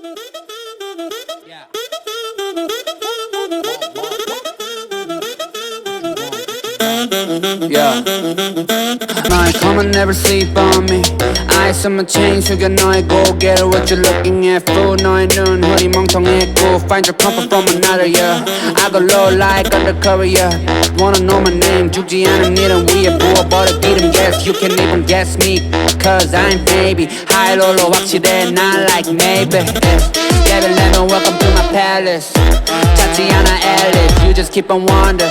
Yeah. Yeah. My come and never sleep on me. Eyes on my chain, 숙여 너의 고개를 what you looking at fool. 너의 눈 허리 멍청했고 find your comfort from another yeah. I go low like undercover yeah. Wanna know my name 죽지 않은 일은 위에 부어버려 기름 yes. You can't even guess me cause I'm baby high low로 확실해 not like maybe yeah. Baby let me welcome to my palace 찾지 않아 Alice you just keep on wonder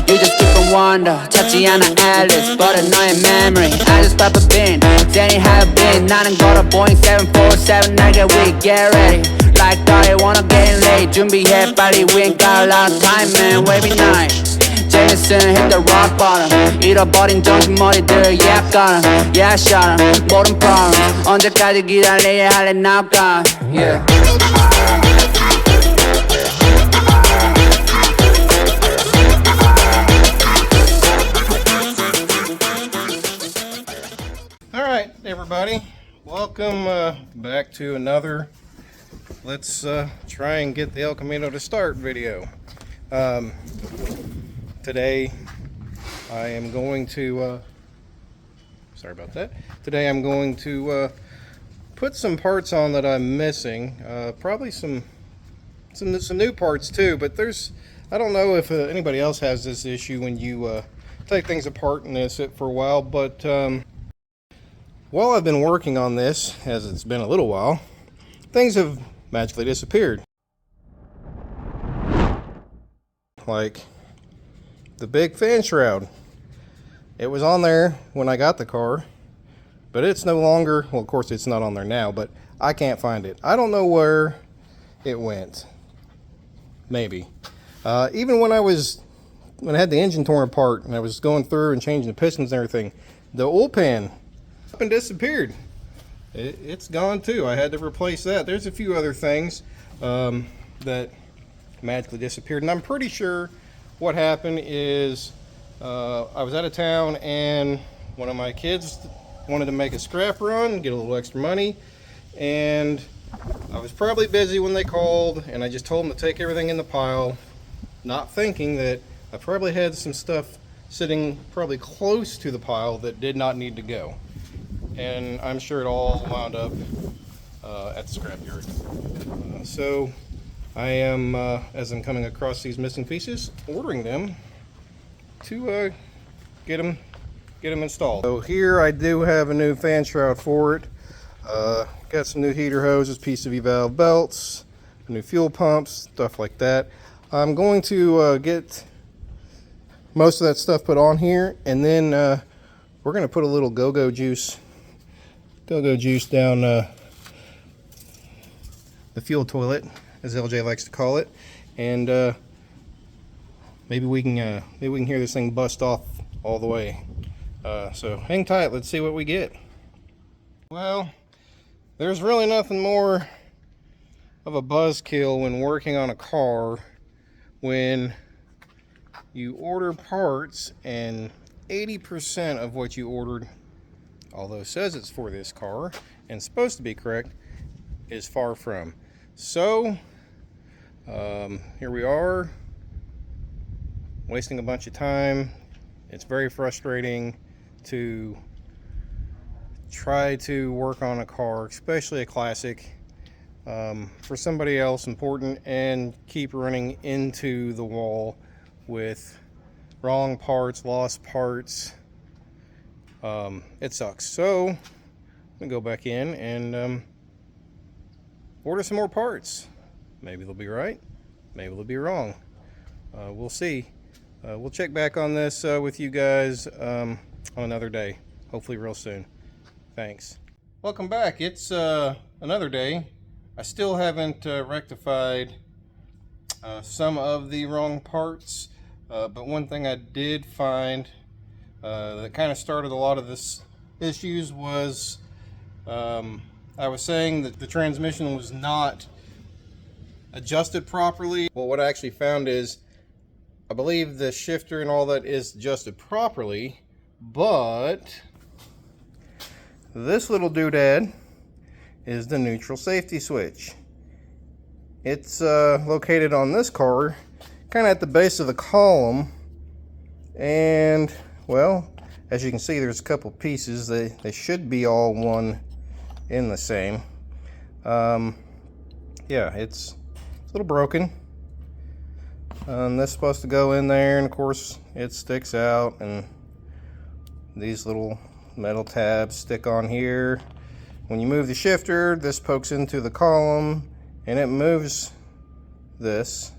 You just keep on wonder 찾지 않아 Alice but 너의 memory I just pop a bin Danny how you been 나는 걸어 Boeing 747 날 get weak get ready Like I wanna get late 준비해 빨리 we ain't got a lot of time man wavy night Jameson hit the rock bottom 잃어버린 정신머리들 yeah I got 'em yeah I shot 'em 모든 problems 언제까지 기다려야 할래 now gone yeah Alright everybody, welcome back to another let's try and get the El Camino to start video. Today I am going to sorry about that. Today I'm going to put some parts on that I'm missing. Probably some new parts too, but I don't know if anybody else has this issue when you take things apart and sit for a while, but while I've been working on this, as it's been a little while, things have magically disappeared. Like the big fan shroud. It was on there when I got the car, but it's no longer, well of course it's not on there now, but I can't find it. I don't know where it went. Maybe. Even when I had the engine torn apart and I was going through and changing the pistons and everything, the oil pan up and disappeared. It's gone too. I had to replace that. There's a few other things that magically disappeared, and I'm pretty sure what happened is I was out of town and one of my kids wanted to make a scrap run, get a little extra money, and I was probably busy when they called, and I just told them to take everything in the pile, not thinking that I probably had some stuff sitting probably close to the pile that did not need to go. And I'm sure it all wound up at the scrapyard. So I am, as I'm coming across these missing pieces, ordering them to get them installed. So here I do have a new fan shroud for it. Got some new heater hoses, PCV valve belts, new fuel pumps, stuff like that. I'm going to get most of that stuff put on here, and then we're going to put a little go-go juice down the fuel toilet, as LJ likes to call it, and maybe we can hear this thing bust off all the way. So hang tight, let's see what we get. Well, there's really nothing more of a buzzkill when working on a car when you order parts and 80% of what you ordered, although it says it's for this car and supposed to be correct, is far from. So here we are, wasting a bunch of time. It's very frustrating to try to work on a car, especially a classic, for somebody else important, and keep running into the wall with wrong parts, lost parts. It sucks. So I'm gonna go back in and order some more parts. Maybe they'll be right, maybe they'll be wrong. We'll see. We'll check back on this with you guys on another day, hopefully real soon. Thanks. Welcome back. It's another day. I still haven't rectified some of the wrong parts, but one thing I did find that kind of started a lot of this issues was I was saying that the transmission was not adjusted properly. Well, what I actually found is I believe the shifter and all that is adjusted properly, but this little doodad is the neutral safety switch. It's located on this car, kind of at the base of the column. And, well, as you can see, there's a couple pieces. They should be all one in the same. Yeah, it's a little broken. This is supposed to go in there, and of course it sticks out, and these little metal tabs stick on here. When you move the shifter, this pokes into the column and it moves this,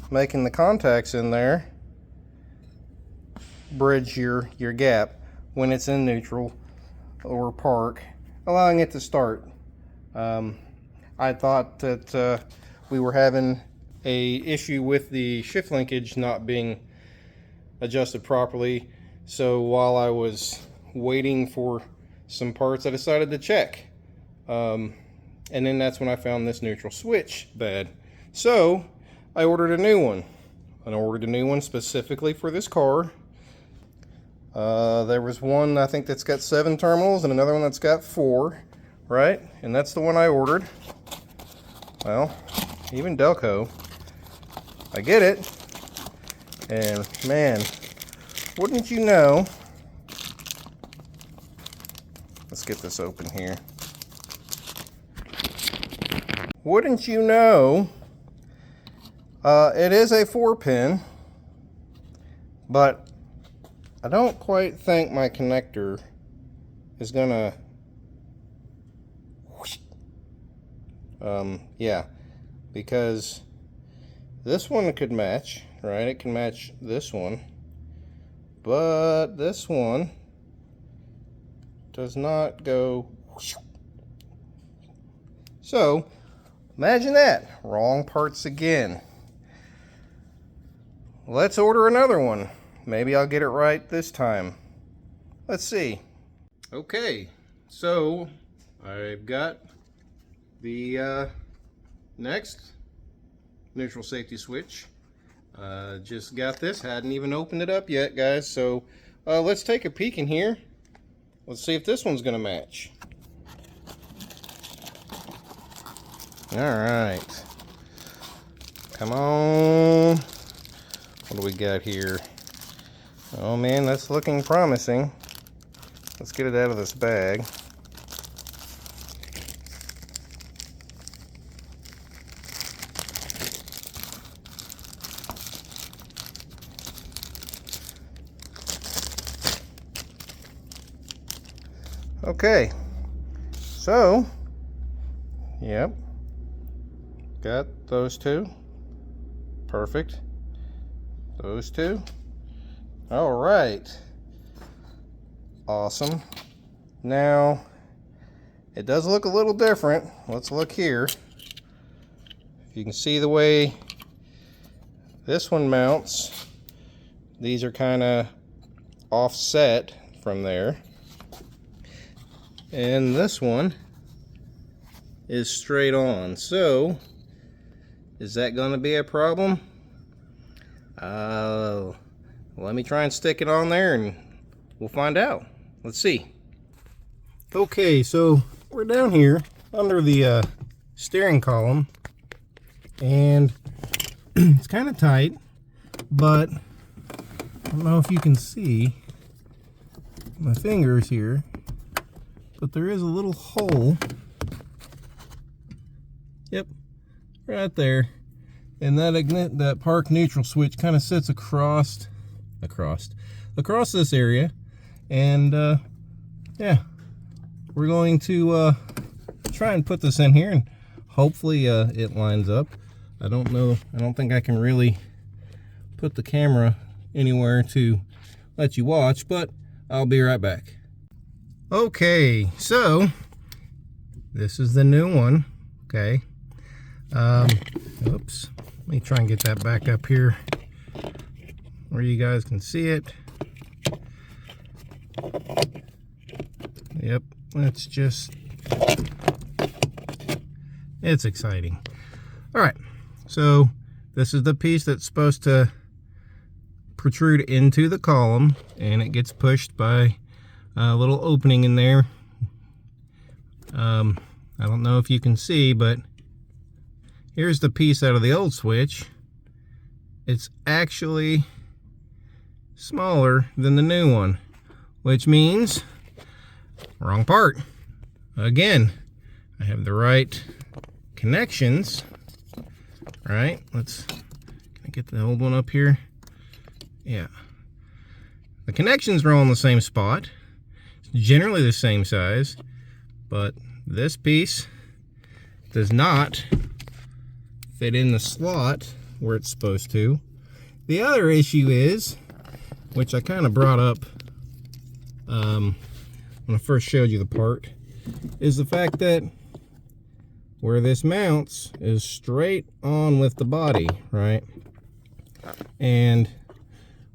making the contacts in there bridge your gap when it's in neutral or park, allowing it to start. I thought that we were having a issue with the shift linkage not being adjusted properly, so while I was waiting for some parts, I decided to check, and then that's when I found this neutral switch bad. So I ordered a new one. I ordered a new one specifically for this car. There was one, I think, that's got 7 terminals and another one that's got 4, right? And that's the one I ordered. Well, even Delco, I get it, and man, wouldn't you know, let's get this open here. Wouldn't you know, it is a 4-pin, but I don't quite think my connector is gonna, yeah, because this one could match, right? It can match this one, but this one does not go. So imagine that, wrong parts again. Let's order another one. Maybe I'll get it right this time. Let's see. Okay, so I've got the next neutral safety switch. Just got this, hadn't even opened it up yet, guys. So let's take a peek in here. Let's see if this one's gonna match. All right, come on. What do we got here? Oh man, that's looking promising. Let's get it out of this bag. Okay, so, yep, got those two. Perfect. Those two. All right. Awesome. Now, it does look a little different. Let's look here. If you can see the way this one mounts, these are kind of offset from there. And this one is straight on. So, is that going to be a problem? Let me try and stick it on there and we'll find out. Let's see. Okay, so we're down here under the steering column, and it's kind of tight, but I don't know if you can see my fingers here, but there is a little hole. Yep, right there. And that park neutral switch kind of sits across this area, and yeah, we're going to try and put this in here, and hopefully it lines up. I don't think I can really put the camera anywhere to let you watch, but I'll be right back. Okay, so this is the new one. Okay, oops, let me try and get that back up here where you guys can see it. Yep, it's exciting. All right, so this is the piece that's supposed to protrude into the column, and it gets pushed by a little opening in there. I don't know if you can see, but here's the piece out of the old switch. It's actually smaller than the new one, which means wrong part. Again, I have the right connections. All right, can I get the old one up here? Yeah. The connections are all in the same spot. It's generally the same size, but this piece does not fit in the slot where it's supposed to. The other issue is, which I kind of brought up when I first showed you the part, is the fact that where this mounts is straight on with the body, right? And,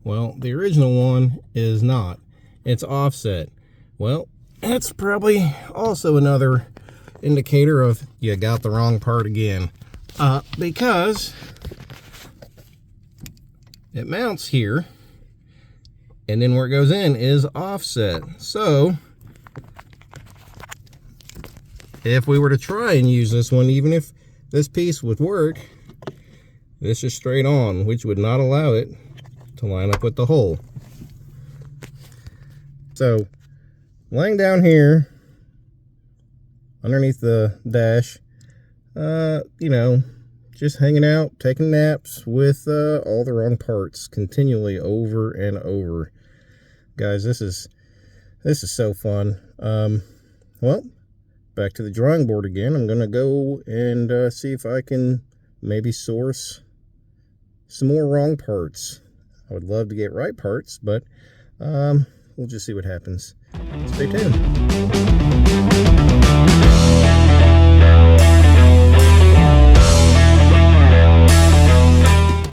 well, the original one is not. It's offset. Well, that's probably also another indicator of you got the wrong part again. Because it mounts here, and then where it goes in is offset. So if we were to try and use this one, even if this piece would work, this is straight on, which would not allow it to line up with the hole. So laying down here underneath the dash, you know, just hanging out, taking naps with all the wrong parts continually over and over. Guys, this is so fun. Well, back to the drawing board again. I'm gonna go and see if I can maybe source some more wrong parts. I would love to get right parts, but we'll just see what happens. Stay tuned.